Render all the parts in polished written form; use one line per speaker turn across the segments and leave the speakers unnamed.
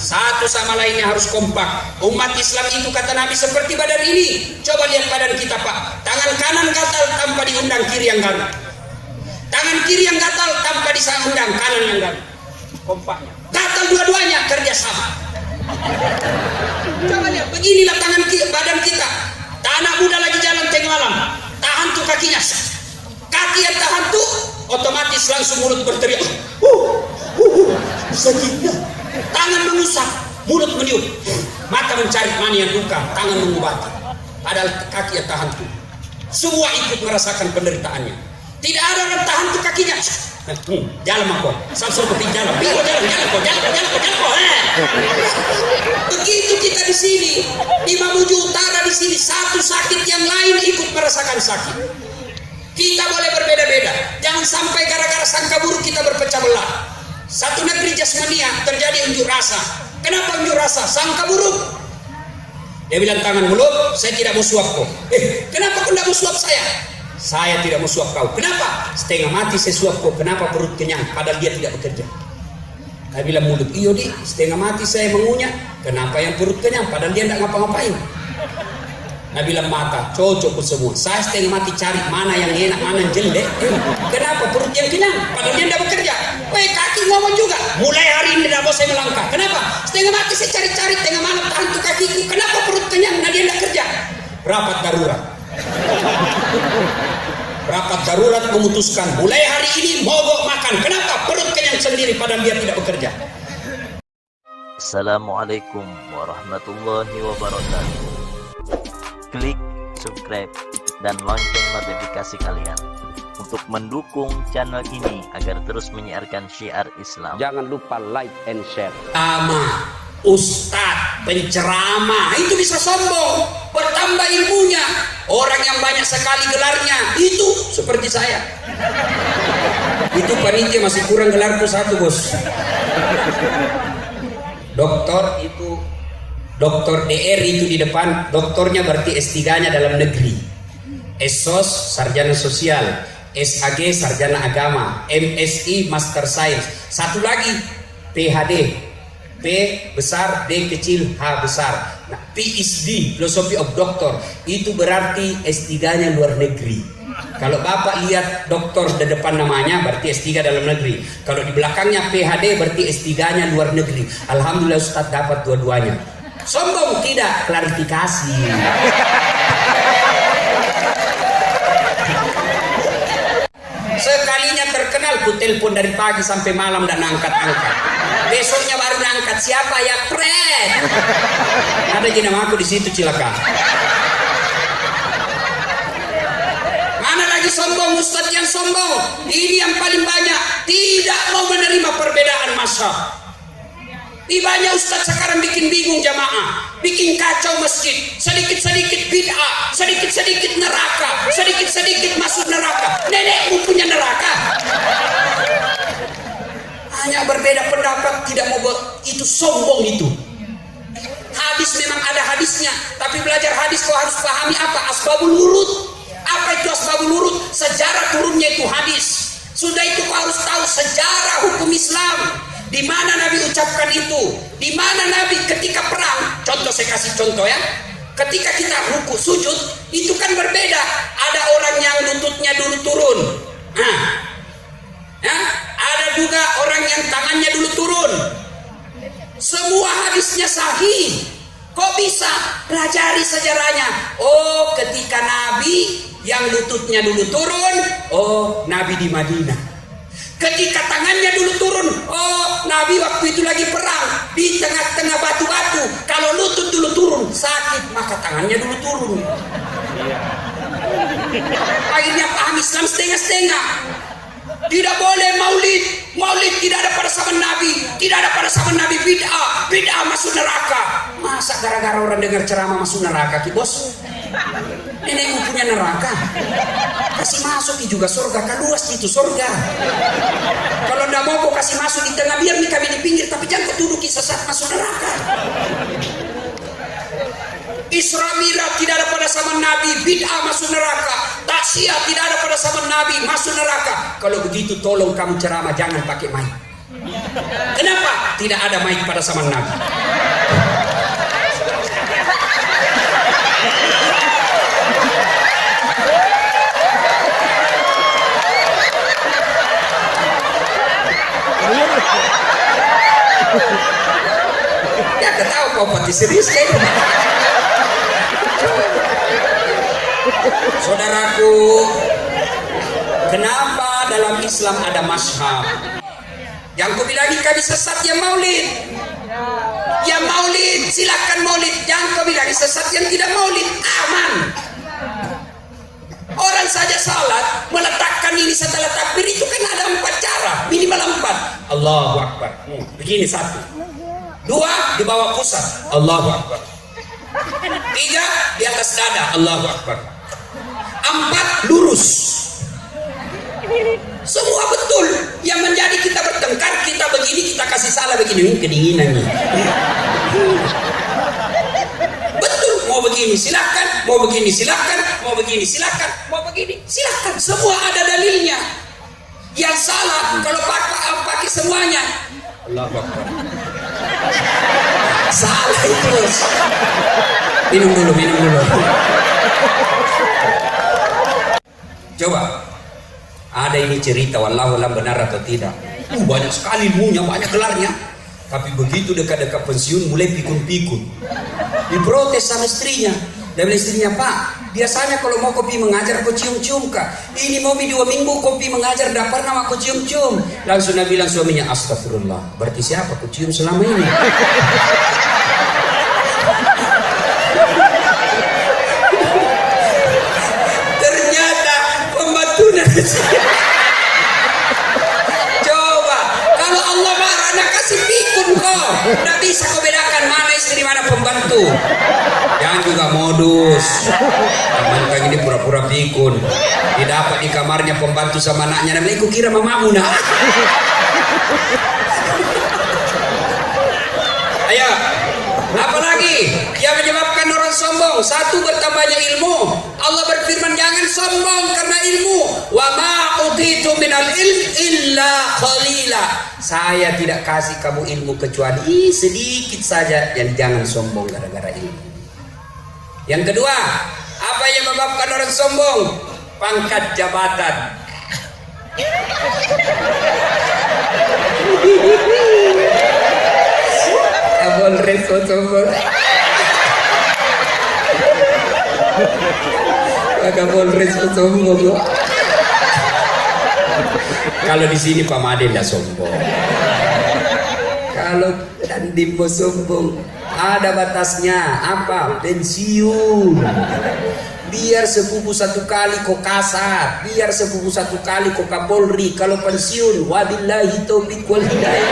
Satu sama lainnya harus kompak. Umat Islam itu kata Nabi seperti badan ini. Coba lihat badan kita Pak. Tangan kanan gatal tanpa diundang kiri yang garuk. Tangan kiri yang gatal tanpa diundang kanan yang garuk. Kompaknya. Gatal dua-duanya kerjasama. Coba lihat, beginilah tangan badan kita. Anak muda lagi jalan tengah malam, tahan tuh kakinya. Kaki yang tahan tuh otomatis langsung mulut berteriak. Sakitnya. Tangan mengusap, mulut meniup, mata mencari mana yang luka, tangan mengobati. Padahal kaki yang tahan tuh. Semua ikut merasakan penderitaannya. Tidak ada orang tahan tuh kakinya. Jalan aku, samsul penting jalan. Begitu kita di sini di Mamuju Utara di sini satu sakit yang lain ikut merasakan sakit. Kita boleh berbeda-beda. Jangan sampai gara-gara sangka buruk kita berpecah belah. Satu negeri jasmania terjadi unjuk rasa. Kenapa unjuk rasa? Sangka buruk. Dia bilang tangan mulut, saya tidak mau suap kau. Kenapa kau tidak mau suap saya? Saya tidak mau suap kau. Kenapa? Setengah mati saya suap kau. Kenapa perut kenyang? Padahal dia tidak bekerja. Saya bilang mulut, iyo di setengah mati saya mengunyah. Kenapa yang perut kenyang? Padahal dia tidak ngapa-ngapain. Nah bilang mata, cocok semua. Saya setengah mati cari mana yang enak, mana yang jelek. Kenapa perut yang kenyang? Padahal dia tidak bekerja. Kaki ngomong juga. Mulai hari ini tidak mau saya melangkah. Kenapa? Setengah mati saya cari-cari tengah malam tahan tuh kakiku. Kenapa perut kenyang? Nah dia tidak kerja. Rapat darurat. Rapat darurat memutuskan mulai hari ini mogok makan. Kenapa? Perut kenyang sendiri padahal dia tidak bekerja.
Assalamualaikum warahmatullahi wabarakatuh. Klik subscribe dan lonceng notifikasi kalian untuk mendukung channel ini agar terus menyiarkan syiar Islam.
Jangan lupa like and share.
Ustadz, penceramah itu bisa sombong, bertambah ilmunya. Orang yang banyak sekali gelarnya itu seperti saya. Itu panitia masih kurang gelarku satu bos. Doktor itu, doktor DR itu di depan, doktornya berarti S3-nya dalam negeri. SOS sarjana sosial, SAG sarjana agama, MSI master science. Satu lagi PhD. P besar, D kecil, H besar. Nah, PhD, Philosophy of Doctor, itu berarti S3-nya luar negeri. Kalau Bapak lihat doktor di depan namanya, berarti S3 dalam negeri. Kalau di belakangnya PhD, berarti S3-nya luar negeri. Alhamdulillah Ustaz dapat dua-duanya. Sombong tidak, klarifikasi. Sekalinya terkenal, ku telepon dari pagi sampai malam dan angkat-angkat. Besoknya baru angkat, siapa ya? Pret. Ada je nama aku di situ cilaka. Mana lagi sombong, Ustadz yang sombong? Ini yang paling banyak tidak mau menerima perbedaan mazhab. Banyak Ustadz sekarang bikin bingung jamaah, bikin kacau masjid, sedikit-sedikit bid'ah, sedikit-sedikit neraka, sedikit-sedikit masuk neraka. Nenekmu punya neraka. Hanya berbeda pendapat, tidak mau itu sombong itu. Hadis memang ada hadisnya, tapi belajar hadis kau harus pahami apa asbabul wurud. Apa itu asbabul wurud? Sejarah turunnya itu hadis. Sudah itu kau harus tahu sejarah hukum Islam. Di mana Nabi ucapkan itu? Di mana Nabi ketika perang? Contoh saya kasih contoh ya. Ketika kita ruku sujud itu kan berbeda. Ada orang yang lututnya dulu turun. Ada juga orang yang tangannya dulu turun. Semua hadisnya sahih. Kok bisa? Pelajari sejarahnya. Oh, ketika Nabi yang lututnya dulu turun, oh Nabi di Madinah. Ketika tangannya dulu turun, oh Nabi waktu itu lagi perang di tengah-tengah batu-batu. Kalau lutut dulu turun sakit, maka tangannya dulu turun. Akhirnya paham Islam setengah-setengah. Tidak boleh maulid. Maulid tidak ada pada zaman Nabi. Tidak ada pada zaman Nabi. Bid'ah. Bid'ah masuk neraka. Masa gara-gara orang dengar ceramah masuk neraka ki bos? Nenekmu punya neraka. Kasih masuk juga surga. Kan luas itu surga. Kalau ndak mau kau kasih masuk di tengah, biar nih kami di pinggir, tapi jangan kau duduki sesat masuk neraka. Isra Mi'raj tidak ada pada zaman Nabi, bid'ah masuk neraka. Taksiyah tidak ada pada zaman Nabi, masuk neraka. Kalau begitu tolong kamu ceramah jangan pakai mic. Kenapa? Tidak ada mic pada zaman Nabi. Ya ketawa kau pati serius kan? Saudaraku, kenapa dalam Islam ada mazhab? Yang ku bilang kami sesat yang maulid. Yang maulid silakan maulid. Jangan kau bilang sesat yang tidak maulid. Aman. Orang saja salat meletakkan ini setelah takbir itu kan ada 4 cara, minimal 4. Allahu Akbar. Begini 1. 2 di bawah pusat. Allahu Akbar. 3 di atas dada. Allahu Akbar. 4 lurus. Semua betul. Yang menjadi kita bertengkar, kita begini, kita kasih salah begini, kedinginan nih. Betul, mau begini silakan, mau begini silakan, mau begini silakan, mau begini silakan. Semua ada dalilnya. Yang salah kalau pakai semuanya. Allahu Akbar. Salah itu. Minum dulu. Coba. Ada ini cerita, wallahu alam benar atau tidak. Banyak sekali ilmunya, banyak gelarnya. Tapi begitu dekat-dekat pensiun mulai pikun-pikun. Diprotes sama istrinya. Dan istrinya, Pak, biasanya kalau mau kopi mengajar kau cium-cium kak. Ini mau 2 minggu kopi mengajar, tidak pernah aku cium-cium. Langsung dia bilang suaminya, astagfirullah. Berarti siapa aku cium selama ini? Ternyata pembantunya. Coba, kalau Allah marah, nak kasih pikun kau. Tidak bisa kau bedakan mana istri, mana pembantu. Jangan juga modus. Teman ini pura-pura pikun. Didapat di kamarnya pembantu sama anaknya. Namanya aku kira mamamu nak. Ayo, apalagi yang menyebabkan orang sombong? 1, bertambahnya ilmu. Allah berfirman jangan sombong karena ilmu. Wa ma utitu minal ilm illa qalila. Saya tidak kasih kamu ilmu kecuali sedikit saja. Dan jangan sombong gara-gara ilmu. Yang kedua, apa yang menyebabkan orang sombong? Pangkat jabatan. Kapolres sombong. Kapolres sombong. Kalau di sini Pak Made tidak sombong. Kalau Dandim mau sombong, ada batasnya. Apa? Pensiun. Biar sepupu 1 kali kok kasar, biar sepupu 1 kali kok Kapolri. Kalau pensiun, wabillahi taufiq wal hidayah.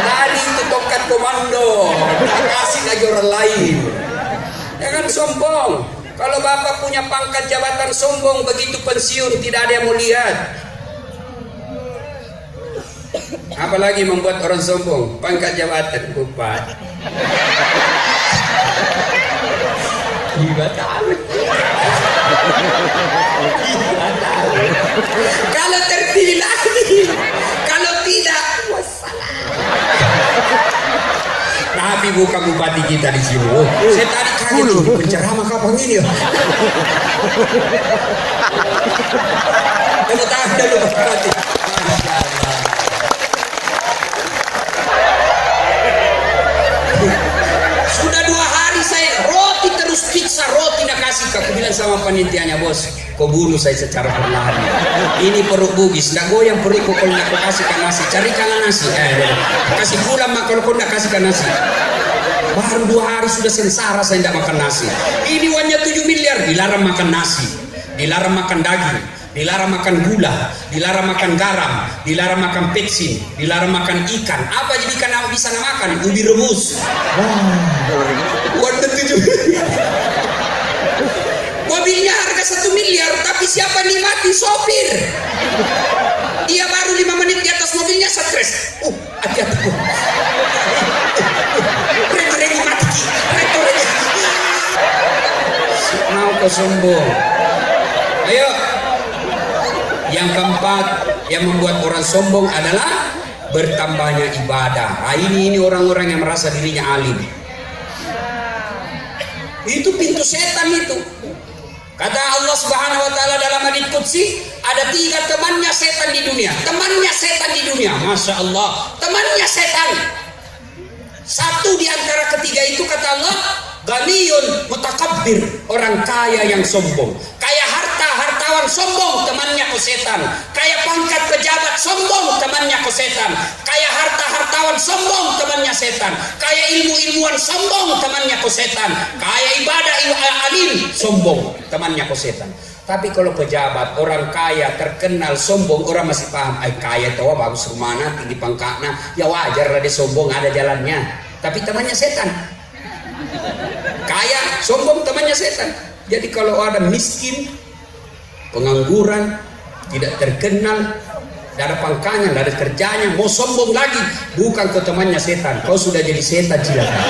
Tadi itu tongkat komando, tak kasih lagi orang lain. Jangan sombong. Kalau bapak punya pangkat jabatan sombong, begitu pensiun tidak ada yang mau lihat. Apalagi membuat orang sombong? Pangkat jabatan bupati. Kalau terpilih lagi, kalau tidak, wassalam. Tapi bukan bupati kita di sini. Saya tadi kaget ini penceramah kapan ini ya? Kamu tahu dulu bupati. Sudah 2 hari saya roti terus pizza, roti nak kasih. Aku bilang sama panitianya, bos, kau bunuh saya secara perlahan. Ini perut bugis, nggak goyang perut kau kalau nak kasihkan nasi. Carikan nasi, kasih pulang mak kalau kau nak kasihkan nasi. Baru 2 hari sudah sengsara saya tidak makan nasi. Ini uangnya 7 miliar, dilarang makan nasi, dilarang makan daging, dilarang makan gula, dilarang makan garam, dilarang makan peksin, dilarang makan ikan. Apa jadi ikan yang bisa makan? Ubi rebus. Uangnya 7 miliar. Mobilnya harga 1 miliar, tapi siapa nikmati? Sopir. Dia baru 5 menit di atas mobilnya stres. Hati-hati. Regi mati. Mau kau sombong? Ayo. Yang keempat yang membuat orang sombong adalah bertambahnya ibadah. Nah, ini orang-orang yang merasa dirinya alim. Itu pintu setan itu. Kata Allah Subhanahu wa taala dalam hadits qudsi, ada 3 temannya setan di dunia. Temannya setan di dunia, Masya Allah, temannya setan. Satu di antara ketiga itu kata Allah, ghaniyun mutakabbir, orang kaya yang sombong. Kaya harta, hartawan sombong, temannya ke setan. Kaya pangkat pejabat sombong, temannya ke setan. Kaya harta, hartawan sombong, temannya setan. Kaya ilmu-ilmuwan sombong, temannya ke setan. Kaya ibadah, alim sombong, temannya ke setan. Tapi kalau pejabat, orang kaya, terkenal, sombong, orang masih paham. Kaya tahu bagus rumahnya, tinggi pangkatnya, ya wajar lah dia sombong, ada jalannya. Tapi temannya setan. Kaya, sombong, temannya setan. Jadi kalau ada miskin, pengangguran, tidak terkenal, tidak ada pangkanya, tidak ada kerjanya, mau sombong lagi, bukan ke temannya setan. Kau sudah jadi setan, silakan.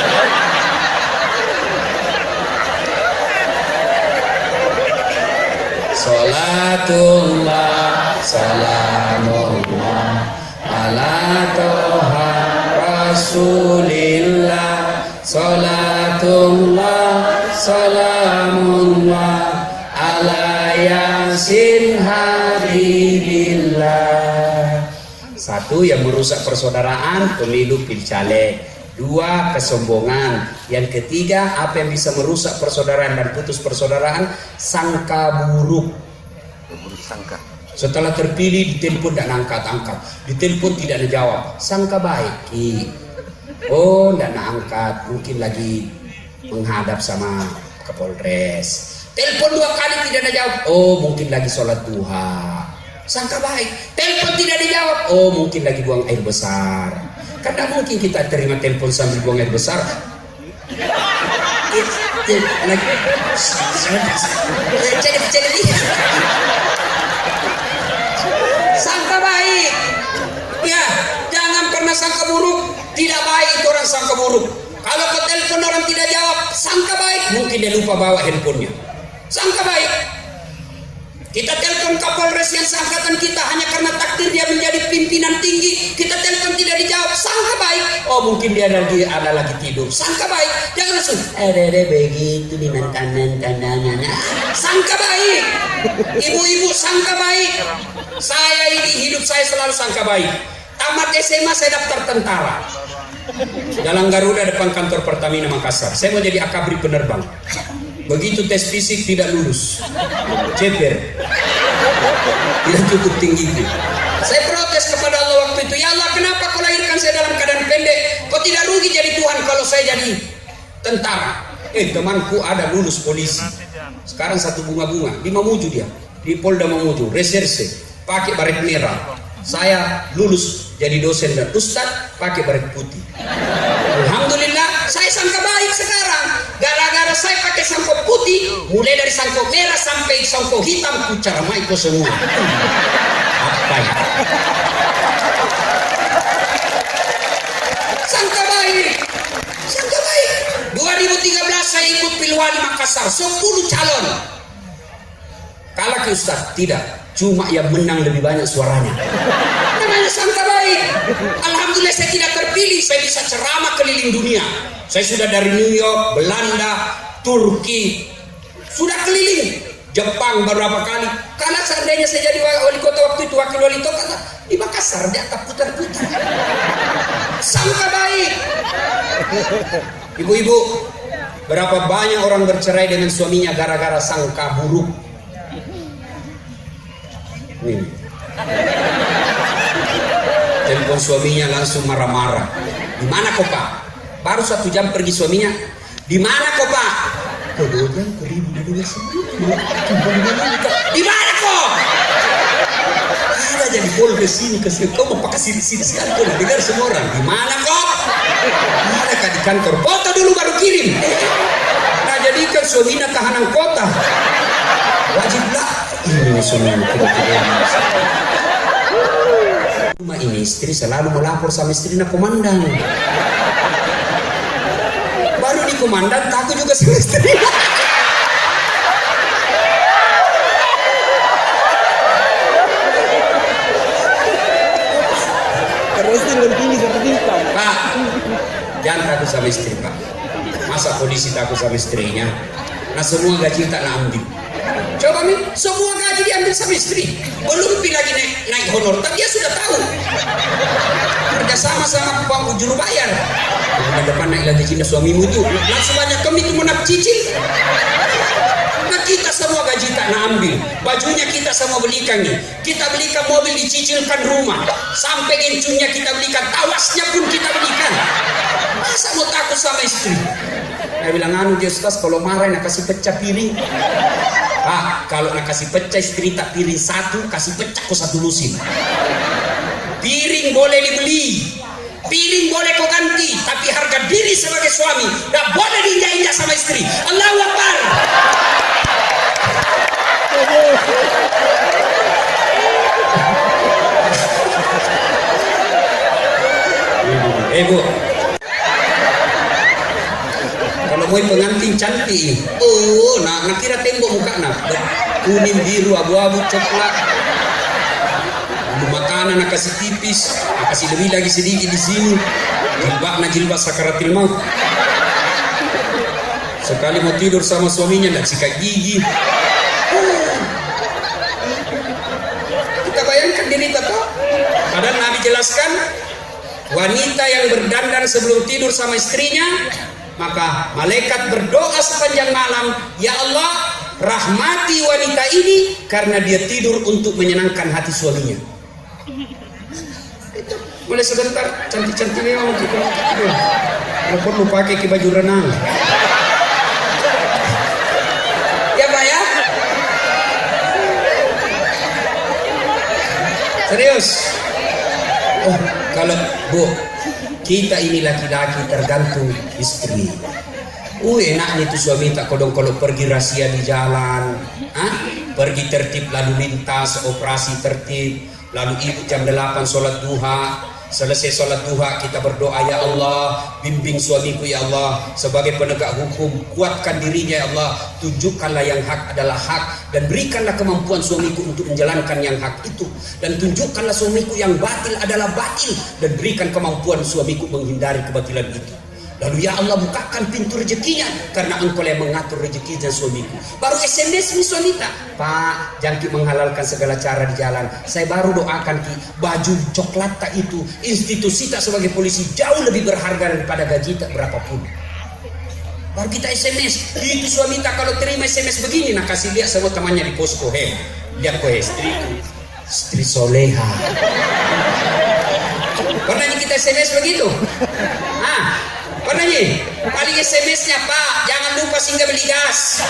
Salatullah, salamullah, ala toha rasulillah. Salatullah, salamullah, ala yasin habibillah. Satu, yang merusak persaudaraan, pemilu pilcaleg. 2, kesombongan. Yang ketiga, apa yang bisa merusak persaudaraan dan putus persaudaraan? Sangka buruk.
Sangka.
Setelah terpilih, ditelepon tidak angkat-angkat, ditelepon tidak dijawab. Sangka baik. Oh, tidak angkat, mungkin lagi menghadap sama Kapolres. Telepon 2 kali tidak dijawab. Oh, mungkin lagi sholat duha. Sangka baik. Telepon tidak dijawab. Oh, mungkin lagi buang air besar. Karena mungkin kita terima telepon sambil buang air besar. Sangka baik. Ya, jangan pernah sangka buruk. Tidak baik itu orang sangka buruk. Kalau ke telepon orang tidak jawab, sangka baik. Mungkin dia lupa bawa handphonenya. Sangka baik. Kita telepon Kapolres yang seangkatan kita hanya karena takdir dia menjadi pimpinan tinggi. Kita telepon tidak dijawab, sangka baik. Oh, mungkin dia ada lagi tidur. Sangka baik. Jangan langsung ada begitu di tangan. Sangka baik. Ibu-ibu sangka baik. Saya ini hidup saya selalu sangka baik. Tamat SMA saya daftar tentara. Jalan Garuda depan kantor Pertamina Makassar. Saya mau jadi akabri penerbang. Begitu tes fisik tidak lulus, ceper, tidak cukup tinggi. Saya protes kepada Allah waktu itu, ya Allah, kenapa kau lahirkan saya dalam keadaan pendek? Kau tidak rugi jadi Tuhan kalau saya jadi tentara. Temanku ada lulus polisi, sekarang satu bunga-bunga di Mamuju, dia di Polda Mamuju, reserse, pakai baret merah. Saya lulus jadi dosen dan ustadz pakai baret putih. Alhamdulillah, saya sangka baik sekarang. Gara-gara saya pakai sampo putih, mulai dari sampo merah sampai sampo hitam, ku caramai ko semua. Apa ya? Sangka baik. Sangka baik. 2013 saya ikut Pilwali Makassar, 10 calon. Kalah ke ustadz? Tidak. Cuma yang menang lebih banyak suaranya. Namanya sangka baik. Alhamdulillah saya tidak terpilih. Saya bisa ceramah keliling dunia. Saya sudah dari New York, Belanda, Turki, sudah keliling. Jepang beberapa kali. Karena seandainya saya jadi wali kota waktu itu, wakil wali kota di Makassar, dia akan putar-putar. Sangka baik. Ibu-ibu, berapa banyak orang bercerai dengan suaminya gara-gara sangka buruk. Telepon suaminya langsung marah-marah. Di mana kau, Pak? Baru 1 jam pergi suaminya. Di mana kau, Pak? Kau 2 jam pergi di mana kau? Ada jadi bol ke sini. Kau mau pakai sini sekali. Kau dengar semua orang. Di mana kau? Ada kan di kantor. Foto dulu baru kirim. Nah, jadikan suaminya tahanan kota. Wajiblah. Ini semua rumah ini istri selalu melapor sama istrinya komandan. Baru di komandan takut juga sama istri.
Karena istri
Jangan takut sama istri Pak. Masa polisi takut sama istrinya? Nah semua gaji tak nak ambil. Coba nih, semua gaji diambil sama istri. Belum lagi naik honor, tapi dia sudah tahu. Kerja sama Pak juru bayar. Bulan depan naik lagi Cina suamimu itu. Langsung banyak kami itu mau nak cicil. Nah kita semua gaji tak nak ambil. Bajunya kita semua belikan nih. Kita belikan mobil, dicicilkan rumah. Sampai gencunya kita belikan, tawasnya pun kita belikan. Masa mau takut sama istri? Saya bilang anu dia Ustaz, kalau marah nak kasih pecah piring. Pak, kalau nak kasih pecah istri tak piring satu, kasih pecah kau satu lusin. Piring boleh dibeli, piring boleh kau ganti, tapi harga diri sebagai suami tak boleh diinjak-injak sama istri. Allahu Akbar. Bu, kalau mau pengantin cantik, nak kira tembok muka nak kuning, biru, abu-abu, coklat. Makanan nak kasih tipis, nak kasih lebih lagi sedikit di sini. Jilbab sakaratil maut. Sekali mau tidur sama suaminya nak sikat gigi. Kita bayangkan diri kita. Padahal Nabi jelaskan, wanita yang berdandan sebelum tidur sama istrinya, maka malaikat berdoa sepanjang malam, ya Allah, rahmati wanita ini karena dia tidur untuk menyenangkan hati suaminya. Itu boleh sebentar, cantik-cantik memang gitu. Kalau perlu pakai ke baju renang. Ya Pak ya? Serius? Oh, kalau Bu, kita ini laki-laki tergantung istri. Enak itu suami tak kodong-kodong pergi rahasia di jalan, pergi tertib lalu lintas, operasi tertib, lalu ibu jam 8 sholat duha. Selesai sholat duha kita berdoa, ya Allah bimbing suamiku ya Allah, sebagai penegak hukum kuatkan dirinya ya Allah, tunjukkanlah yang hak adalah hak dan berikanlah kemampuan suamiku untuk menjalankan yang hak itu, dan tunjukkanlah suamiku yang batil adalah batil dan berikan kemampuan suamiku menghindari kebatilan itu. Lalu ya Allah bukakan pintu rezekinya karena engkau yang mengatur rezeki dan suamiku. Baru SMS nih suamita, Pak Jangki menghalalkan segala cara di jalan. Saya baru doakan Ki, baju coklat tak itu, institusi tak sebagai polisi jauh lebih berharga daripada gaji tak berapapun. Baru kita SMS. Itu suamita kalau terima SMS begini, nak kasih lihat semua temannya di posko, lihat kau istri soleha. Pernah kita SMS begitu? Pernah nih? Paling SMS-nya, Pak, jangan lupa singgah beli gas.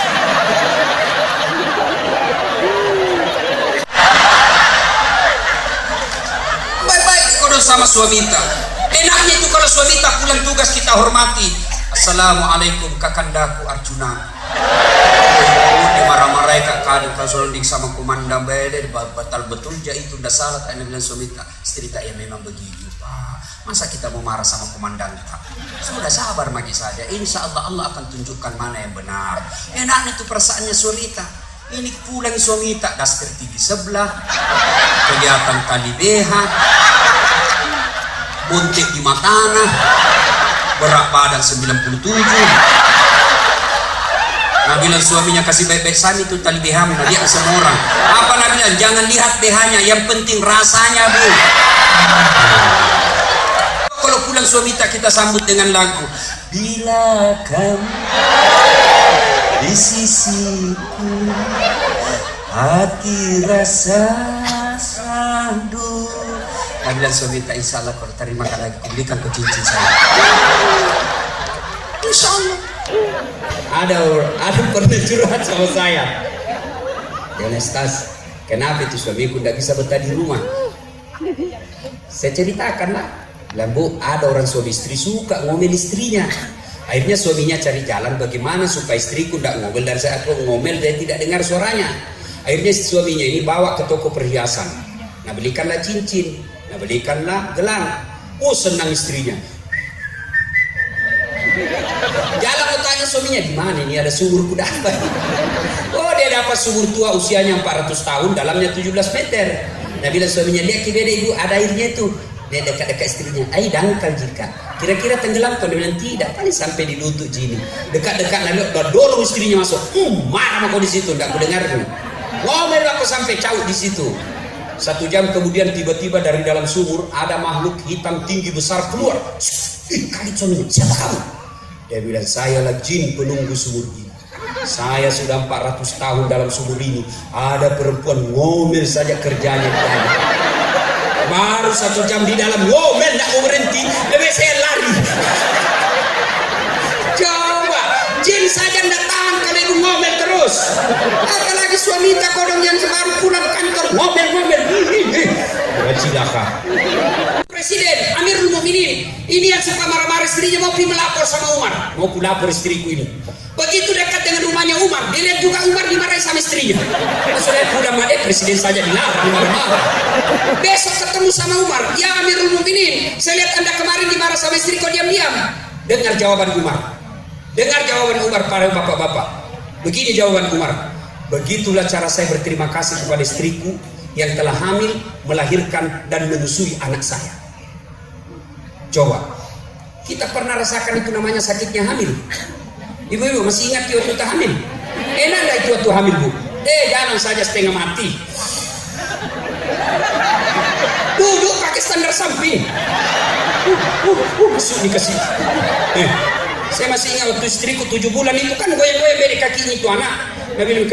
Baik-baik kalau sama suamita. Enaknya itu kalau suamita pulang tugas kita hormati. Assalamualaikum kakandaku Arjuna. Dimarah-marahi kak kadang kasoldik sama komandan bede batal betul ja itu ndak salah tak bilang suamita. Istri tak ya memang begitu Pak. Masa kita mau marah sama komandan kita? Sudah sabar magi saja. Insya Allah Allah akan tunjukkan mana yang benar. Enak itu perasaannya suamita. Ini pulang suamita daster TV sebelah, kegiatan tali BH, bontek di matana, berat badan 97. Nah bilang suaminya kasih baik-baik sani itu tali BH mana dia sama orang. Apa nak bilang? Jangan lihat BH-nya, yang penting rasanya Bu. Kalau pulang suamita kita sambut dengan lagu Bila Kamu di Sisiku, hati rasa sandu. Nah bilang suamita, insya Allah kalau terima lagi belikan ke cincin saya. Insya Allah. Ada pernah curhat sama saya. Stas, kenapa itu suamiku tidak bisa betah di rumah? Saya ceritakan lah. Bilang, Bu, ada orang suami istri suka ngomel istrinya. Akhirnya suaminya cari jalan bagaimana supaya istriku tidak ngomel, dan saya aku ngomel dia tidak dengar suaranya. Akhirnya suaminya ini bawa ke toko perhiasan. Nah belikanlah cincin, nah belikanlah gelang. Oh senang istrinya. Jalan mau tanya suaminya, di mana ini ada sumur kuda apa? Oh dia dapat sumur tua usianya 400 tahun, dalamnya 17 meter. Nah bila suaminya lihat beda ibu ada airnya itu. Dia dekat-dekat istrinya, ai dangkal jika Kira-kira tenggelam kan? Dia bilang tidak, paling sampai di lutut gini. Dekat-dekat lalu dorong istrinya masuk. Mana kau di situ? Tidak aku dengar. Ngomel aku sampai caut di situ. 1 jam kemudian tiba-tiba dari dalam sumur ada makhluk hitam tinggi besar keluar. Kaget suaminya, siapa kamu? Dia bilang, saya lah jin penunggu sumur ini. Saya sudah 400 tahun dalam sumur ini. Ada perempuan ngomel saja kerjanya. Baru 1 jam di dalam ngomel, tidak mau berhenti. Lebih saya lari. Coba, jin saja tidak tahan kalau ibu ngomel terus. Apalagi suamita kodong yang baru pulang kantor ngomel-ngomel. Cilaka. Presiden Amirul Mukminin ini yang suka marah-marah istrinya mau pergi melapor sama Umar. Mau lapor istriku ini. Begitu dekat dengan rumahnya Umar, dilihat juga Umar dimarahi sama istrinya. Sudah pulang madep presiden saja dimarah-marah. Besok ketemu sama Umar, ya Amirul Mukminin, saya lihat Anda kemarin dimarah sama istri kok diam-diam. Dengar jawaban Umar. Dengar jawaban Umar para bapak-bapak. Begini jawaban Umar. Begitulah cara saya berterima kasih kepada istriku yang telah hamil, melahirkan dan menyusui anak saya. Coba, kita pernah rasakan itu namanya sakitnya hamil. Ibu-ibu masih ingat waktu itu hamil? Enak gak itu waktu hamil, Bu? Jangan saja setengah mati. Duduk pakai standar samping. Masuk nih ke sini. Saya masih ingat waktu istriku 7 bulan itu kan goyang-goyang dari kakinya itu anak. Dia bilang,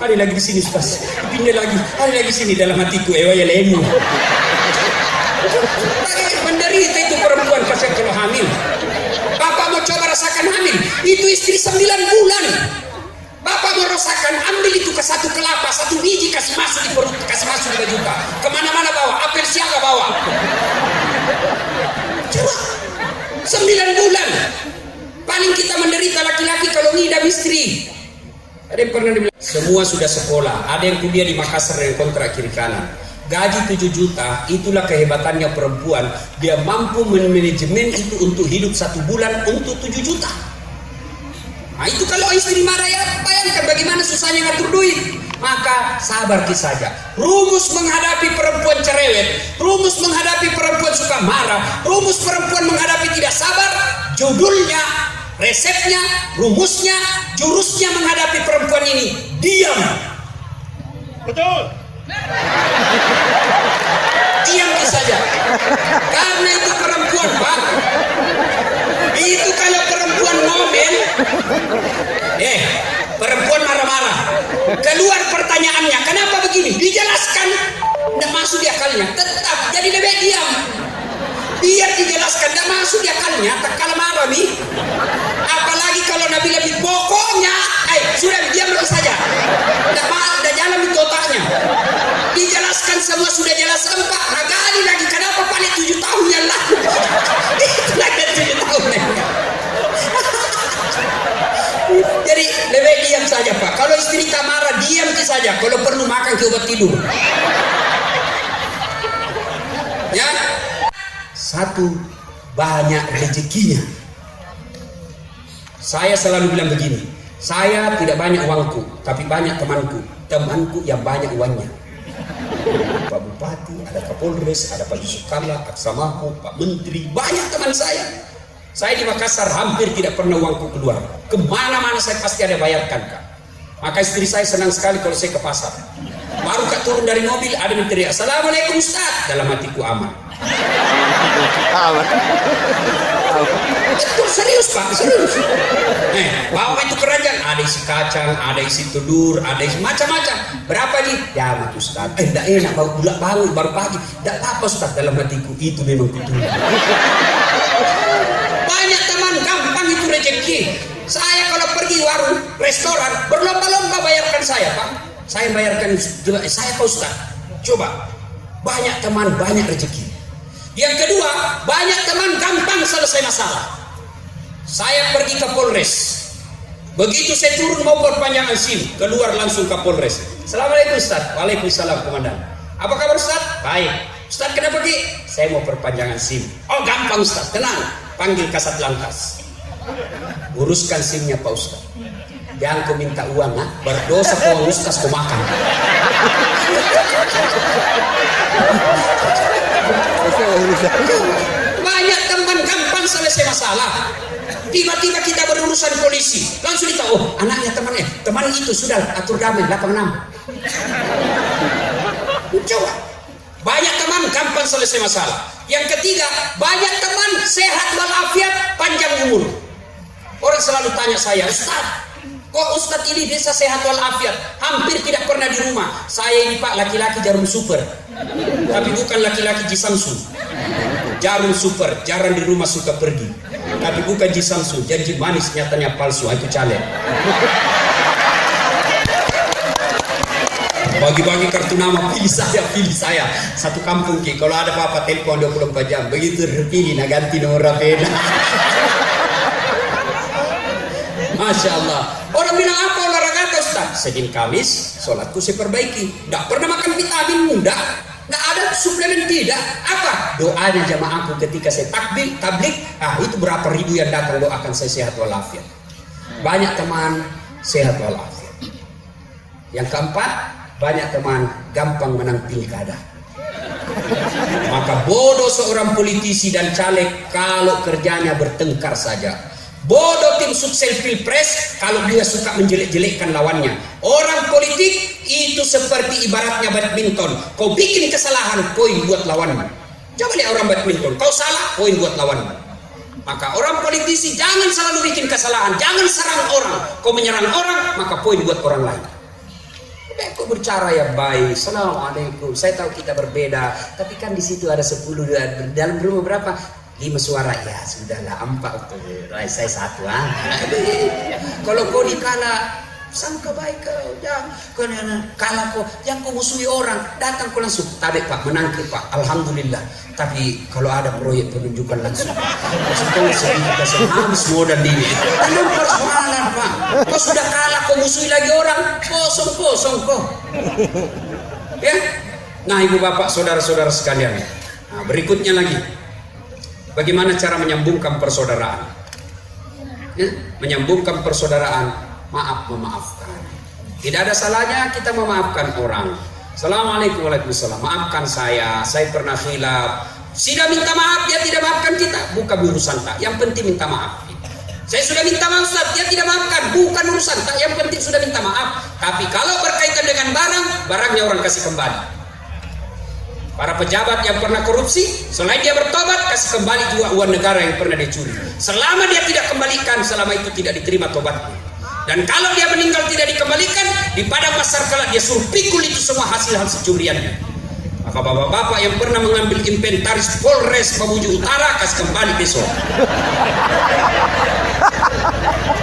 ada lagi di sini Ustaz. Pindah lagi, ada lagi sini dalam hatiku. Ya lemu. Menderita itu perempuan pasal kalau hamil. Bapak mau coba rasakan hamil, itu istri 9 bulan. Bapak mau rasakan, ambil itu ke 1 kelapa, 1 biji kasih masuk di perut, kasih masuk di baju. Kemana-mana bawa, apel siaga bawa. Coba, 9 bulan. Paling kita menderita laki-laki kalau ngidam istri. Ada yang pernah dibilang, semua sudah sekolah, ada yang kuliah di Makassar yang kontrak kiri kanan. Gaji 7 juta, itulah kehebatannya perempuan. Dia mampu memanajemen itu untuk hidup 1 bulan untuk 7 juta. Nah itu kalau istri marah ya, bayangkan bagaimana susahnya ngatur duit. Maka sabar saja. Rumus menghadapi perempuan cerewet, rumus menghadapi perempuan suka marah, rumus perempuan menghadapi tidak sabar, judulnya, resepnya, rumusnya, jurusnya menghadapi perempuan ini, diam. Betul. Diam saja. Karena itu perempuan, Pak. Itu kalau perempuan ngomel, perempuan marah-marah. Keluar pertanyaannya, kenapa begini? Dijelaskan, tidak masuk di akalnya. Tetap, jadi lebih diam. Biar dijelaskan, tidak masuk di akalnya. Tak kalah marah nih. Apalagi kalau Nabi lebih pokoknya, sudah diam lagi saja. Tidak jalan di otaknya. Dijelaskan semua sudah jelas empat. Gali lagi, kenapa paling 7 tahun yang lalu? Itu lagi 7 tahun lagi. Jadi lebih diam saja Pak. Kalau istri tak marah diam saja. Kalau perlu makan ke obat tidur. Ya. 1, banyak rezekinya. Saya selalu bilang begini. Saya tidak banyak uangku, tapi banyak temanku. Temanku yang banyak uangnya. Pak Bupati, ada Kapolres, ada Pak Yusuf Kalla, Pak Samahu, Pak Menteri, banyak teman saya. Saya di Makassar hampir tidak pernah uangku keluar. Kemana-mana saya pasti ada bayarkan Kak. Maka istri saya senang sekali kalau saya ke pasar. Baru Kak turun dari mobil, ada yang teriak, "Assalamualaikum Ustaz." Dalam hatiku aman. Itu serius Pak, serius. Bawa itu keranjang, ada isi kacang, ada isi telur, ada isi macam-macam. Berapa nih? Ya mak Ustaz. Tidak enak, bangun baru pagi. Tidak apa-apa Ustaz, dalam hatiku itu memang betul. Banyak teman, gampang itu rezeki. Saya kalau pergi warung, restoran, berlomba-lomba bayarkan saya Pak. Saya bayarkan, saya Pak Ustaz. Coba, banyak teman, banyak rezeki. Yang kedua, banyak teman gampang selesai masalah. Saya pergi ke Polres. Begitu saya turun mau perpanjangan SIM, keluar langsung ke Polres. Assalamualaikum Ustaz. Waalaikumsalam Komandan. Apa kabar Ustaz? Baik. Ustaz kenapa pergi? Saya mau perpanjangan SIM. Oh gampang Ustaz, tenang. Panggil Kasat Lantas. Uruskan SIM-nya Pak Ustaz. Jangan kau minta uang, berdosa kau Ustaz kau makan. Banyak teman gampang selesai masalah. Tiba-tiba kita berurusan polisi, langsung ditahu, oh anaknya teman itu sudah atur damai 86. Coba. Banyak teman gampang selesai masalah. Yang ketiga, banyak teman sehat walafiat, panjang umur. Orang selalu tanya saya, Ustaz, kok Ustaz ini bisa sehat walafiat? Hampir tidak pernah di rumah. Saya ini Pak laki-laki jarum super, tapi bukan laki-laki Jisamsu. Jarum super, jarang di rumah suka pergi. Tapi bukan Jisamsu, janji manis nyatanya palsu, itu caleg. Bagi-bagi kartu nama, pilih saya. Satu kampung Ki, kalau ada apa-apa telepon 24 jam. Begitu terpilih, nah ganti nomor rapena. Masya Allah. Orang bilang apa olahraga Ustaz? Senin Kamis, sholatku saya perbaiki. Tidak pernah makan vitamin muda. Tidak ada suplemen tidak. Apa? Doanya jamaahku ketika saya tablik. Itu berapa ribu yang datang doakan saya sehat walafiat. Banyak teman sehat walafiat. Yang keempat, banyak teman gampang menang pilkada. Maka bodoh seorang politisi dan caleg kalau kerjanya bertengkar saja. Bodoh tim sukses pilpres kalau dia suka menjelek-jelekkan lawannya. Orang politik itu seperti ibaratnya badminton. Kau bikin kesalahan, poin buat lawanmu. Coba lihat orang badminton, kau salah, poin buat lawanmu. Maka orang politisi jangan selalu bikin kesalahan, jangan serang orang. Kau menyerang orang, maka poin buat orang lain. Kau bercara ya baik. Assalamualaikum. Saya tahu kita berbeda, tapi kan di situ ada 10 dalam rumah berapa? 5 suara ya sudahlah 4 tuh saya 1 Kalau kau dikala sangka baik kau kalah kau yang kau musuhi orang datang kau langsung tabek Pak menang Pak alhamdulillah. Tapi kalau ada proyek penunjukan langsung kau habis modal diri belum persoalan Pak. Kau sudah kalah kau musuhi lagi orang kosong kau ya. Nah ibu bapak saudara-saudara sekalian, nah, berikutnya lagi bagaimana cara menyambungkan persaudaraan? Ya, menyambungkan persaudaraan, memaafkan. Tidak ada salahnya kita memaafkan orang. Assalamualaikum waalaikumsalam. Maafkan saya pernah khilaf. Sudah minta maaf, dia tidak maafkan kita. Bukan urusan tak. Yang penting minta maaf. Saya sudah minta maaf Ustaz, dia tidak maafkan. Bukan urusan tak. Yang penting sudah minta maaf. Tapi kalau berkaitan dengan barangnya orang kasih kembali. Para pejabat yang pernah korupsi, selain dia bertobat, kasih kembali juga uang negara yang pernah dicuri. Selama dia tidak kembalikan, selama itu tidak diterima tobatnya. Dan kalau dia meninggal tidak dikembalikan, di padang mahsyar kelak dia suruh pikul itu semua hasil curiannya. Maka bapak-bapak yang pernah mengambil inventaris Polres Mamuju Utara, kasih kembali besok.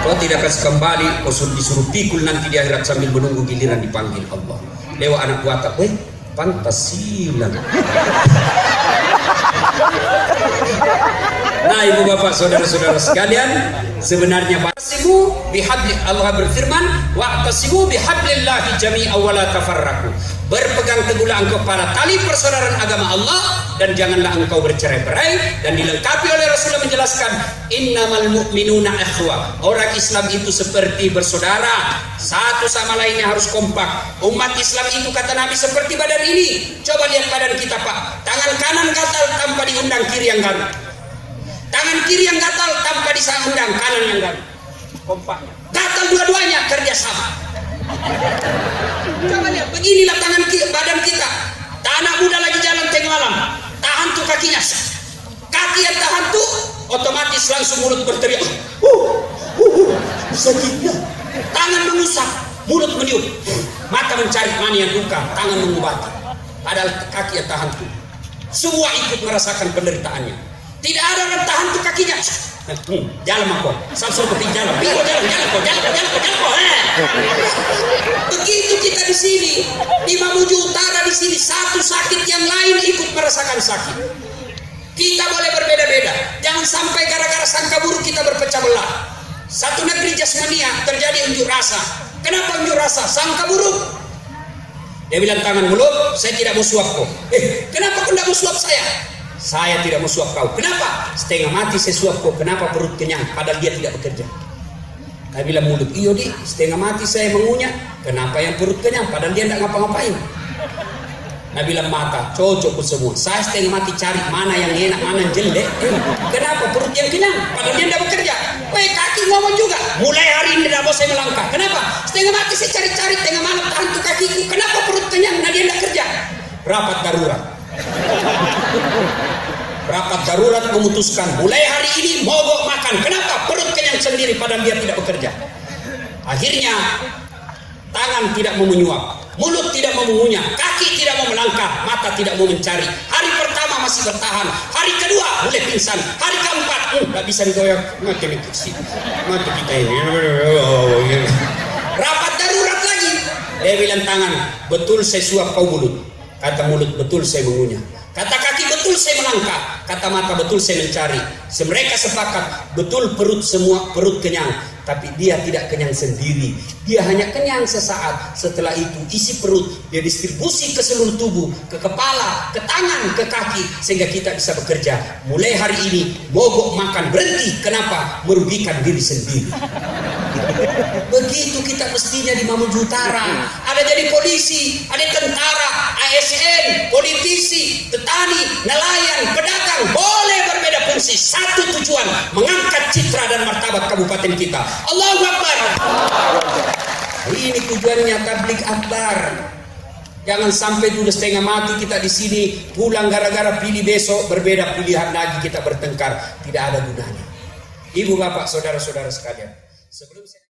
Kau tidak kasih kembali, kau disuruh pikul nanti di akhirat sambil menunggu giliran dipanggil Allah. Dewa anak buata, Pancasila. Nah ibu bapak saudara-saudara sekalian, sebenarnya wa'tasimu bihabli, Allah berfirman wa'tasimu bihablillahi jami'an wa la tafarraqu. Berpegang teguhlah engkau pada tali persaudaraan agama Allah dan janganlah engkau bercerai-berai. Dan dilengkapi oleh Rasulullah menjelaskan innamal mu'minuna ikhwah. Orang Islam itu seperti bersaudara, satu sama lainnya harus kompak. Umat Islam itu kata Nabi seperti badan ini. Coba lihat badan kita Pak, tangan kanan gatal tanpa diundang kiri yang garuk, tangan kiri yang gatal tanpa diundang kanan yang garuk. Kompaknya gatal dua-duanya kerja sama. Coba lihat, beginilah badan kita. Anak muda lagi jalan tengah malam, tahan tuh kakinya. Kaki yang tahan tuh, otomatis langsung mulut berteriak. Sakitnya. Tangan mengusap, mulut meniup. Mata mencari mana yang duka, tangan mengobati. Padahal kaki yang tahan tuh. Semua ikut merasakan penderitaannya. Tidak ada orang tahan tuh kakinya. Jalan aku, Samsul ke jalan. Jalan kok. Begitu kita di sini di Mamuju Utara di sini satu sakit yang lain ikut merasakan sakit. Kita boleh berbeda-beda. Jangan sampai gara-gara sangka buruk kita berpecah belah. Satu negeri jasmania terjadi unjuk rasa. Kenapa unjuk rasa? Sangka buruk. Dia bilang tangan mulut, saya tidak mau suap kau. Kenapa kau tidak mau suap saya? Saya tidak mau suap kau. Kenapa? Setengah mati saya suap kau. Kenapa perut kenyang? Padahal dia tidak bekerja. Saya bilang mulut, iyo di, setengah mati saya mengunyah. Kenapa yang perut kenyang? Padahal dia tidak ngapa-ngapain. Nah bilang mata, cocok pun semua. Saya setengah mati cari mana yang enak, mana yang jelek. Kenapa? Perut yang kenyang, padahal dia tidak bekerja. Weh, kaki ngomong juga. Mulai hari ini tidak mau saya melangkah. Kenapa? Setengah mati saya cari-cari, tengah malam tahan tuh kakiku. Kenapa perut kenyang? Nah dia tidak kerja. Rapat darurat. Rapat darurat memutuskan mulai hari ini mogok makan. Kenapa? Perut kenyang sendiri padahal dia tidak bekerja. Akhirnya tangan tidak mau menyuap, mulut tidak mau mengunyah, kaki tidak mau melangkah, mata tidak mau mencari. Hari pertama masih bertahan, hari kedua mulai pingsan, hari keempat nggak bisa digoyang, mati kita ini. Rapat darurat lagi. Dia bilang tangan, betul saya suap kau mulut. Kata mulut, betul saya mengunyah. Kata kaki, betul saya melangkah. Kata mata, betul saya mencari. Mereka sepakat, betul semua perut kenyang. Tapi dia tidak kenyang sendiri. Dia hanya kenyang sesaat. Setelah itu isi perut dia distribusi ke seluruh tubuh, ke kepala, ke tangan, ke kaki, sehingga kita bisa bekerja. Mulai hari ini mogok makan berhenti. Kenapa? Merugikan diri sendiri. Begitu kita mestinya di Mamuju Utara. Ada jadi polisi, ada tentara, ASN, politisi, petani, nelayan, pedagang, boleh berbeda fungsi. Satu tujuan, mengangkat citra dan martabat kabupaten kita. Allahu Akbar. Ini tujuannya tablik akbar. Jangan sampai dulu setengah mati kita di sini, pulang gara-gara pilih besok berbeda pilihan lagi kita bertengkar, tidak ada gunanya. Ibu bapak saudara-saudara sekalian, sebelum saya